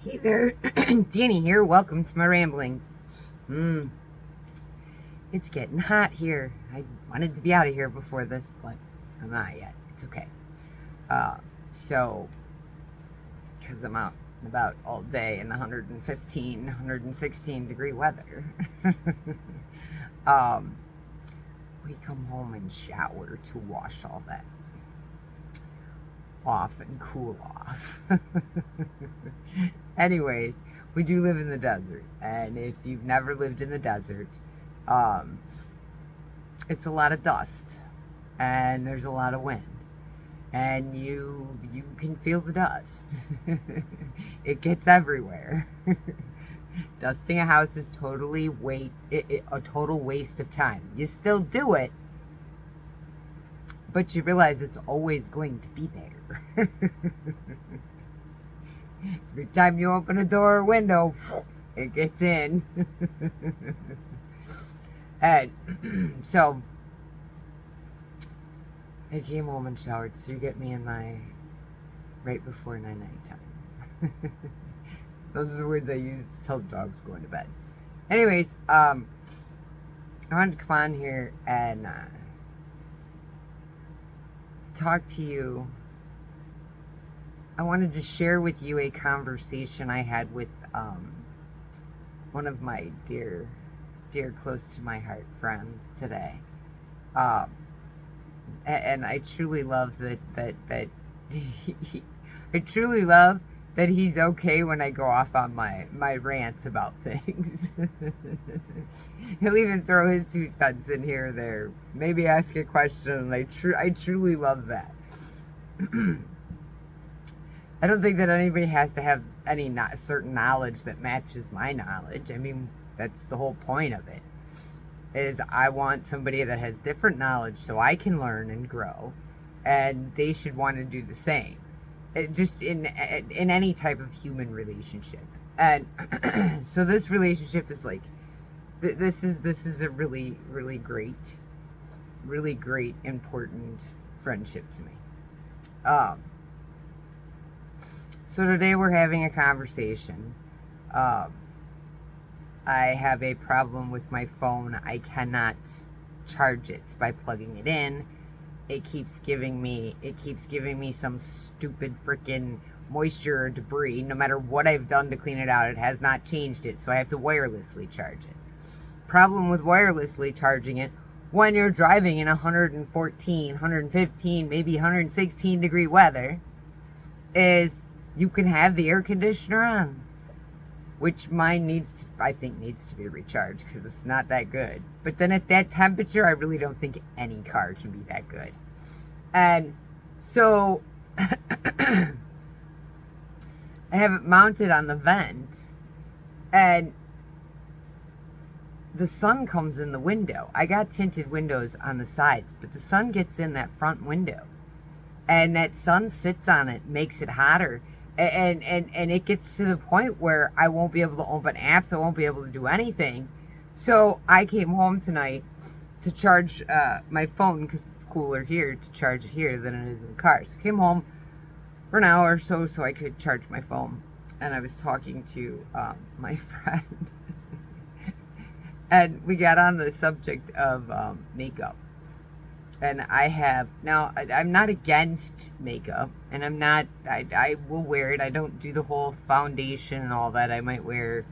Hey there, Danny here. Welcome to my ramblings. Mm, it's getting hot here. I wanted to be out of here before this, but I'm not yet. It's okay. Uh, so, because I'm out and about all day in 115, 116 degree weather, um, we come home and shower to wash all that off and cool off. Anyways, we do live in the desert, and if you've never lived in the desert, um, it's a lot of dust, and there's a lot of wind, and you can feel the dust. It gets everywhere. Dusting a house is a total waste of time. You still do it, but you realize it's always going to be there. Every time you open a door or window, it gets in. And so I came home and showered, so you get me in my right before nighttime. Those are the words I use to tell the dogs going to bed. Anyways, I wanted to come on here and talk to you. I wanted to share with you a conversation I had with one of my dear, close to my heart friends today. And I truly love that I truly love that he's okay when I go off on my rants about things. He'll even throw his 2 cents in here or there, maybe ask a question, and I truly love that. I don't think that anybody has to have any certain knowledge that matches my knowledge. I mean, that's the whole point of it. Is I want somebody that has different knowledge so I can learn and grow, and they should want to do the same. Just in any type of human relationship. And so this relationship is like this is a really great important friendship to me. So today we're having a conversation. I have a problem with my phone. I cannot charge it by plugging it in. It keeps giving me some stupid freaking moisture or debris. No matter what I've done to clean it out, it has not changed it. So I have to wirelessly charge it. Problem with wirelessly charging it when you're driving in 114, 115, maybe 116 degree weather is you can have the air conditioner on, which mine I think needs to be recharged because it's not that good. But then at that temperature, I really don't think any car can be that good. And so I have it mounted on the vent, and the sun comes in the window. I got tinted windows on the sides, but the sun gets in that front window, and that sun sits on it, makes it hotter. And it gets to the point where I won't be able to open apps. I won't be able to do anything. So I came home tonight to charge my phone because it's cooler here to charge it here than it is in the car. So I came home for an hour or so I could charge my phone. And I was talking to my friend. And we got on the subject of makeup. And I'm not against makeup, and I will wear it. I don't do the whole foundation and all that. I might wear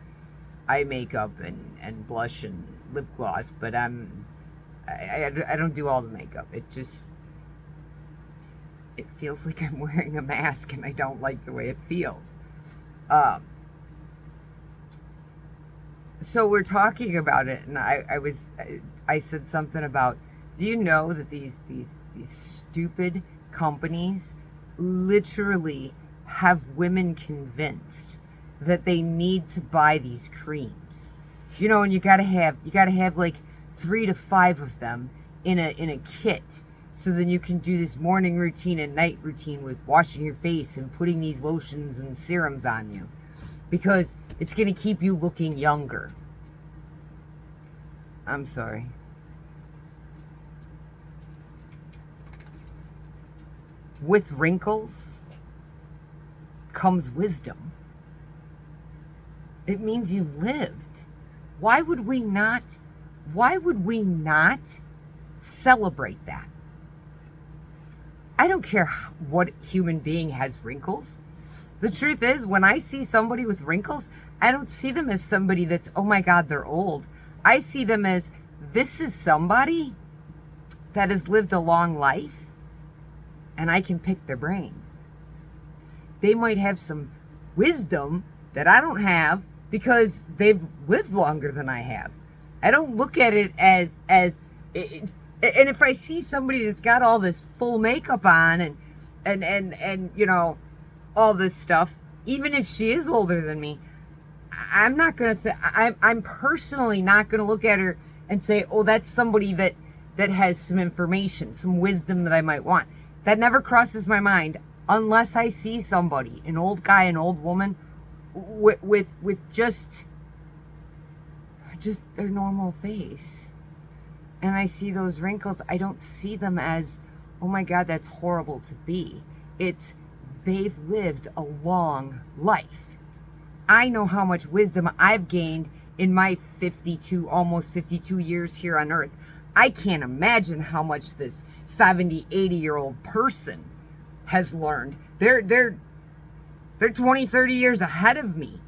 eye makeup and blush and lip gloss, but I don't do all the makeup. It feels like I'm wearing a mask, and I don't like the way it feels. So we're talking about it, and I said something about, do you know that these stupid companies literally have women convinced that they need to buy these creams? You know, and you gotta have like 3 to 5 of them in a kit, so then you can do this morning routine and night routine with washing your face and putting these lotions and serums on you, because it's gonna keep you looking younger. I'm sorry. With wrinkles comes wisdom. It means you've lived. Why would we not celebrate that? I don't care what human being has wrinkles. The truth is, when I see somebody with wrinkles, I don't see them as somebody that's, oh my God, they're old. I see them as, this is somebody that has lived a long life, and I can pick their brain. They might have some wisdom that I don't have because they've lived longer than I have. I don't look at it as and if I see somebody that's got all this full makeup on and you know, all this stuff, even if she is older than me, I'm not gonna I'm personally not gonna look at her and say, oh, that's somebody that has some information, some wisdom that I might want. That never crosses my mind unless I see somebody, an old guy, an old woman, with just their normal face, and I see those wrinkles. I don't see them as, oh my God, that's horrible to be. It's, they've lived a long life. I know how much wisdom I've gained in my 52, almost 52 years here on earth. I can't imagine how much this 70, 80-year-old person has learned. They're 20, 30 years ahead of me.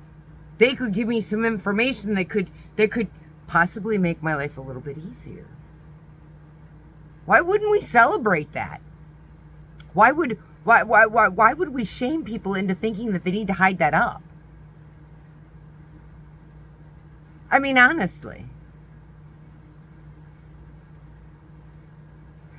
They could give me some information that could possibly make my life a little bit easier. Why wouldn't we celebrate that? Why would we shame people into thinking that they need to hide that up? I mean, honestly.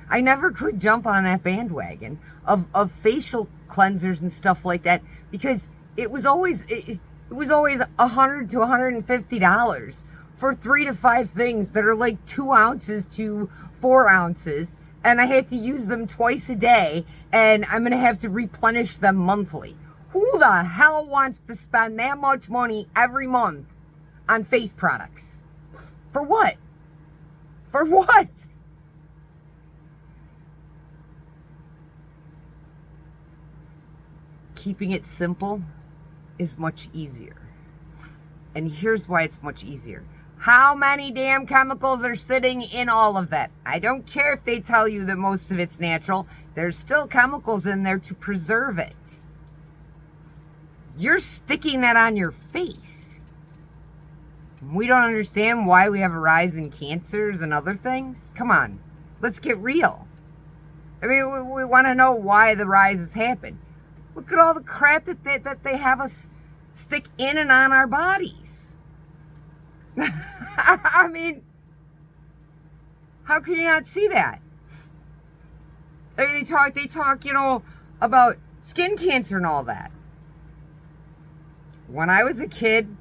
I never could jump on that bandwagon of facial cleansers and stuff like that, because it was always $100 to $150 for 3 to 5 things that are like 2 ounces to 4 ounces, and I have to use them twice a day, and I'm gonna have to replenish them monthly. Who the hell wants to spend that much money every month on face products? For what? For what? Keeping it simple is much easier. And here's why it's much easier. How many damn chemicals are sitting in all of that? I don't care if they tell you that most of it's natural. There's still chemicals in there to preserve it. You're sticking that on your face. We don't understand why we have a rise in cancers and other things. Come on, let's get real. I mean, we want to know why the rises happen. Look at all the crap that they have us stick in and on our bodies. I mean, how can you not see that? I mean, they talk, you know, about skin cancer and all that. When I was a kid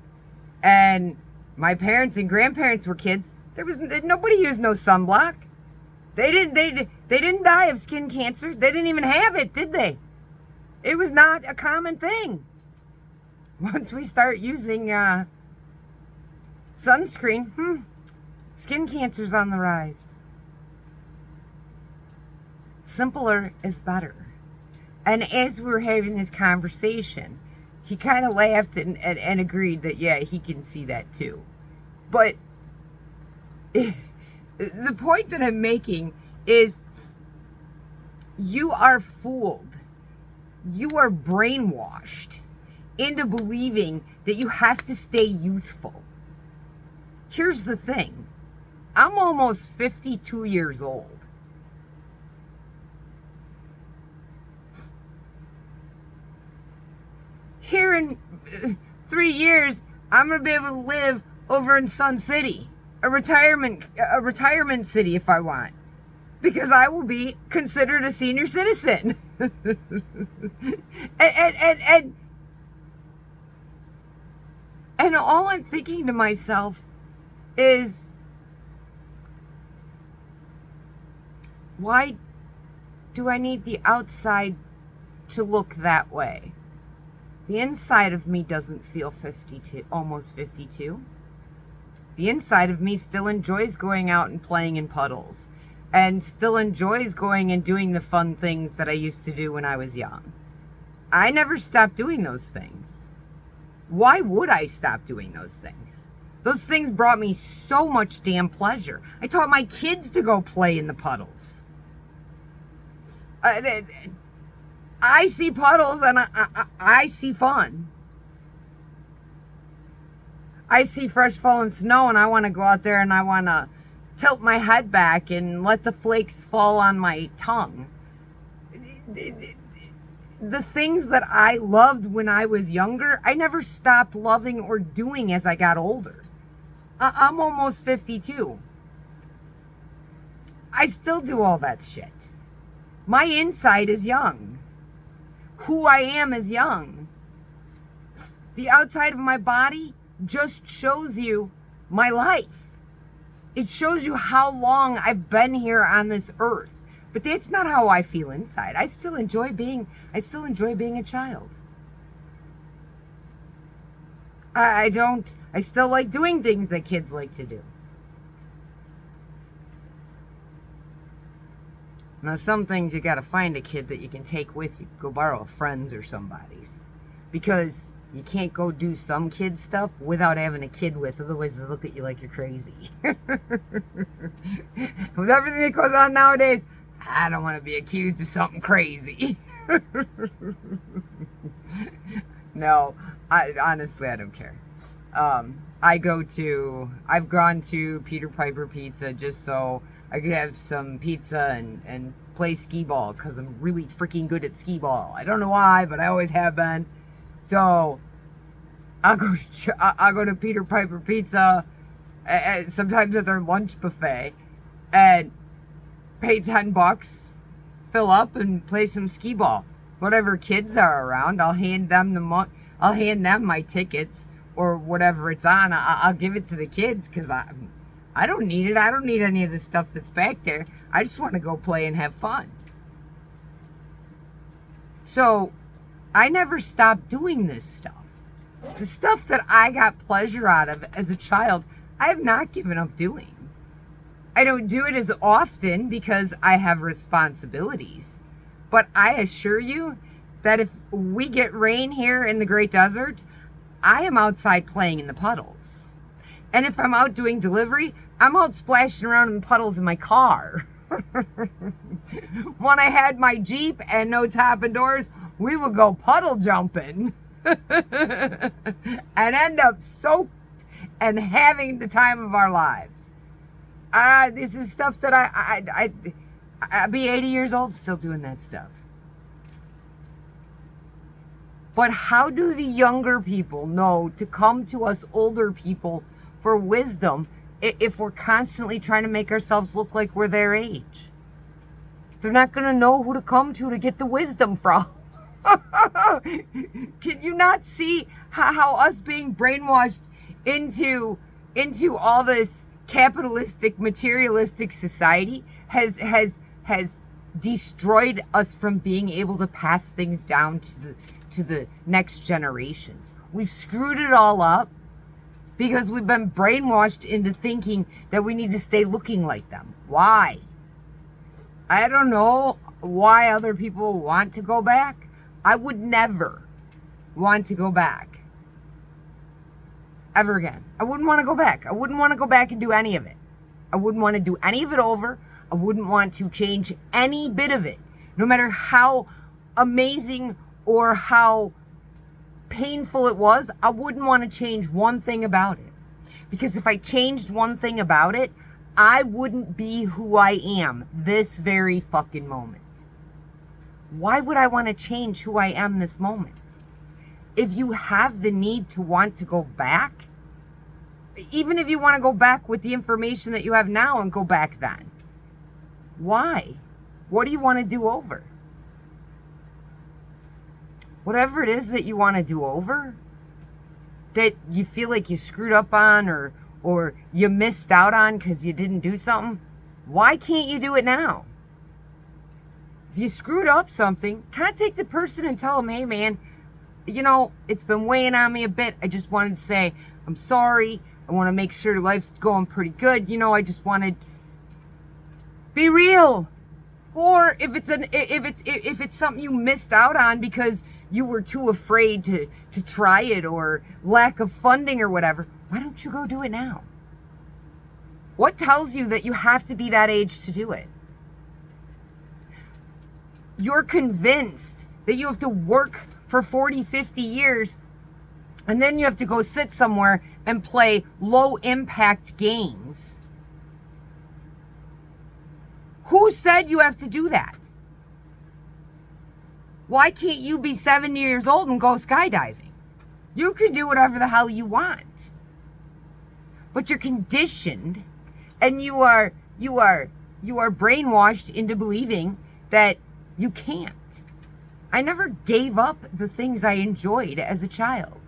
and my parents and grandparents were kids, nobody used no sunblock. They didn't die of skin cancer. They didn't even have it, did they? It was not a common thing. Once we start using sunscreen, skin cancer's on the rise. Simpler is better. And as we were having this conversation, he kind of laughed and agreed that, yeah, he can see that too. But the point that I'm making is, you are fooled. You are brainwashed into believing that you have to stay youthful. Here's the thing. I'm almost 52 years old. Here in 3 years, I'm going to be able to live over in Sun City, a retirement city if I want, because I will be considered a senior citizen. And all I'm thinking to myself is, why do I need the outside to look that way? The inside of me doesn't feel 52, almost 52. The inside of me still enjoys going out and playing in puddles, and still enjoys going and doing the fun things that I used to do when I was young. I never stopped doing those things. Why would I stop doing those things? Those things brought me so much damn pleasure. I taught my kids to go play in the puddles. I see puddles and I see fun. I see fresh fallen snow and I want to go out there and I want to tilt my head back and let the flakes fall on my tongue. The things that I loved when I was younger, I never stopped loving or doing as I got older. I'm almost 52. I still do all that shit. My inside is young. Who I am is young. The outside of my body just shows you my life. It shows you how long I've been here on this earth. But that's not how I feel inside. I still enjoy being a child. I still like doing things that kids like to do. Now, some things you gotta find a kid that you can take with you. Go borrow a friend's or somebody's. Because you can't go do some kid stuff without having a kid with. Otherwise, they look at you like you're crazy. With everything that goes on nowadays, I don't want to be accused of something crazy. No, honestly, I don't care. I've gone to Peter Piper Pizza just so I could have some pizza and play skee ball because I'm really freaking good at skee ball. I don't know why, but I always have been. So I'll go to Peter Piper Pizza, sometimes at their lunch buffet, and pay $10, fill up, and play some skee ball. Whatever kids are around, I'll hand them my tickets or whatever it's on. I'll give it to the kids because I don't need it. I don't need any of the stuff that's back there. I just want to go play and have fun. So I never stopped doing this stuff. The stuff that I got pleasure out of as a child, I have not given up doing. I don't do it as often because I have responsibilities. But I assure you that if we get rain here in the Great Desert, I am outside playing in the puddles. And if I'm out doing delivery, I'm out splashing around in the puddles in my car. When I had my Jeep and no top and doors, we would go puddle jumping and end up soaked and having the time of our lives. This is stuff that I'd be 80 years old still doing that stuff. But how do the younger people know to come to us older people for wisdom if we're constantly trying to make ourselves look like we're their age? They're not going to know who to come to get the wisdom from. Can you not see how us being brainwashed into all this capitalistic, materialistic society has destroyed us from being able to pass things down to the next generations? We've screwed it all up because we've been brainwashed into thinking that we need to stay looking like them. Why? I don't know why other people want to go back. I would never want to go back. Ever again. I wouldn't want to go back. I wouldn't want to go back and do any of it. I wouldn't want to do any of it over. I wouldn't want to change any bit of it. No matter how amazing or how painful it was, I wouldn't want to change one thing about it. Because if I changed one thing about it, I wouldn't be who I am this very fucking moment. Why would I want to change who I am this moment? If you have the need to want to go back, even if you want to go back with the information that you have now and go back then, why? What do you want to do over? Whatever it is that you want to do over, that you feel like you screwed up on or you missed out on because you didn't do something, why can't you do it now? If you screwed up something, contact the person and tell them, hey man, you know, it's been weighing on me a bit. I just wanted to say, I'm sorry. I want to make sure life's going pretty good. You know, I just wanted be real. Or if it's something you missed out on because you were too afraid to try it, or lack of funding or whatever. Why don't you go do it now? What tells you that you have to be that age to do it? You're convinced that you have to work for 40, 50 years, and then you have to go sit somewhere and play low impact games. Who said you have to do that? Why can't you be 70 years old and go skydiving? You can do whatever the hell you want. But you're conditioned, and you are brainwashed into believing that you can't. I never gave up the things I enjoyed as a child.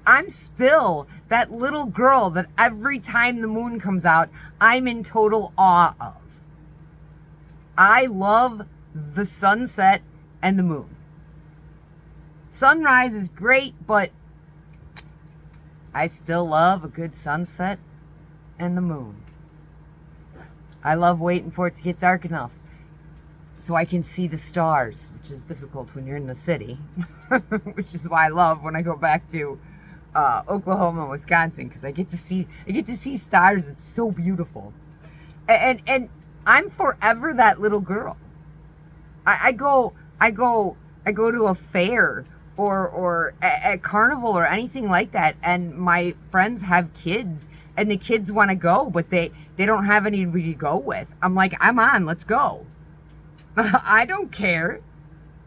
I'm still that little girl that every time the moon comes out, I'm in total awe of. I love the sunset and the moon. Sunrise is great, but I still love a good sunset and the moon. I love waiting for it to get dark enough so I can see the stars, which is difficult when you're in the city, which is why I love when I go back to Oklahoma and Wisconsin, because I get to see stars. It's so beautiful, and I'm forever that little girl. I go to a fair or a carnival or anything like that, and my friends have kids, and the kids want to go, but they don't have anybody to go with. I'm like, I'm on, let's go. I don't care.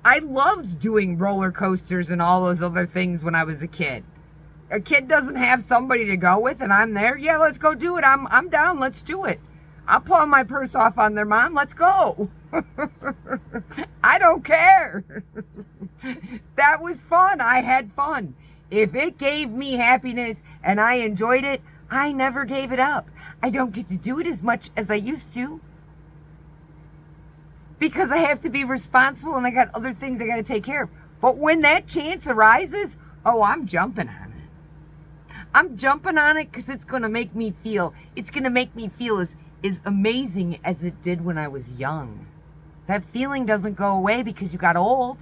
I loved doing roller coasters and all those other things when I was a kid. A kid doesn't have somebody to go with, and I'm there. Yeah, let's go do it. I'm down. Let's do it. I'll pawn my purse off on their mom. Let's go. I don't care. That was fun. I had fun. If it gave me happiness and I enjoyed it, I never gave it up. I don't get to do it as much as I used to, because I have to be responsible and I got other things I got to take care of. But when that chance arises, oh, I'm jumping on it. I'm jumping on it because it's going to make me feel as amazing as it did when I was young. That feeling doesn't go away because you got old.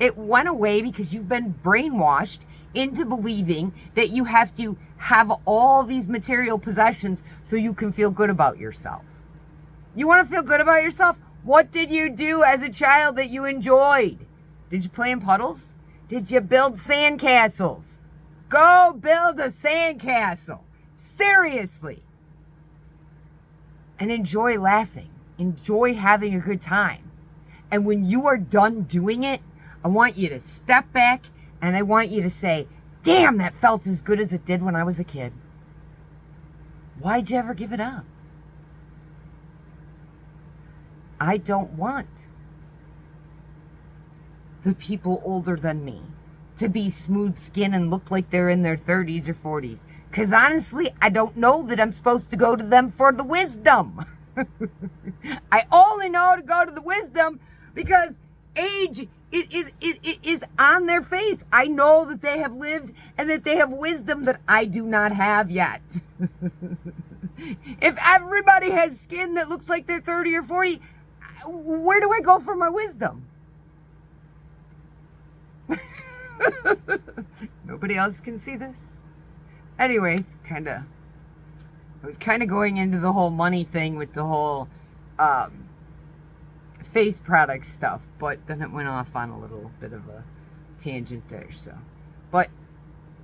It went away because you've been brainwashed into believing that you have to have all these material possessions so you can feel good about yourself. You want to feel good about yourself? What did you do as a child that you enjoyed? Did you play in puddles? Did you build sandcastles? Go build a sandcastle. Seriously. And enjoy laughing. Enjoy having a good time. And when you are done doing it, I want you to step back and I want you to say, damn, that felt as good as it did when I was a kid. Why'd you ever give it up? I don't want the people older than me to be smooth skin and look like they're in their 30s or 40s. Because honestly, I don't know that I'm supposed to go to them for the wisdom. I only know to go to the wisdom because age is on their face. I know that they have lived and that they have wisdom that I do not have yet. If everybody has skin that looks like they're 30 or 40, where do I go for my wisdom? Nobody else can see this? Anyways, I was kind of going into the whole money thing with the whole face product stuff, but then it went off on a little bit of a tangent there, so. But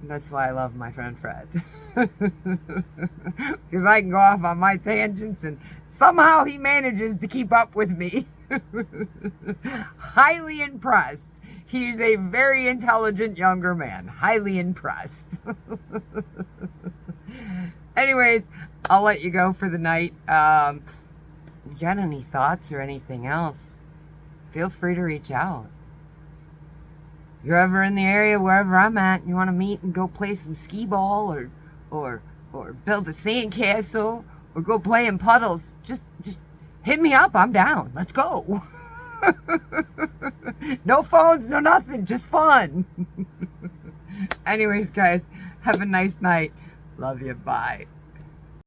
that's why I love my friend Fred. Because I can go off on my tangents and somehow he manages to keep up with me. Highly impressed. He's a very intelligent younger man. Highly impressed. Anyways, I'll let you go for the night. You got any thoughts or anything else? Feel free to reach out. You're ever in the area wherever I'm at and you want to meet and go play some skee ball or build a sandcastle or go play in puddles, just hit me up. I'm down. Let's go. No phones, no nothing, just fun. Anyways, guys, have a nice night. Love you. Bye.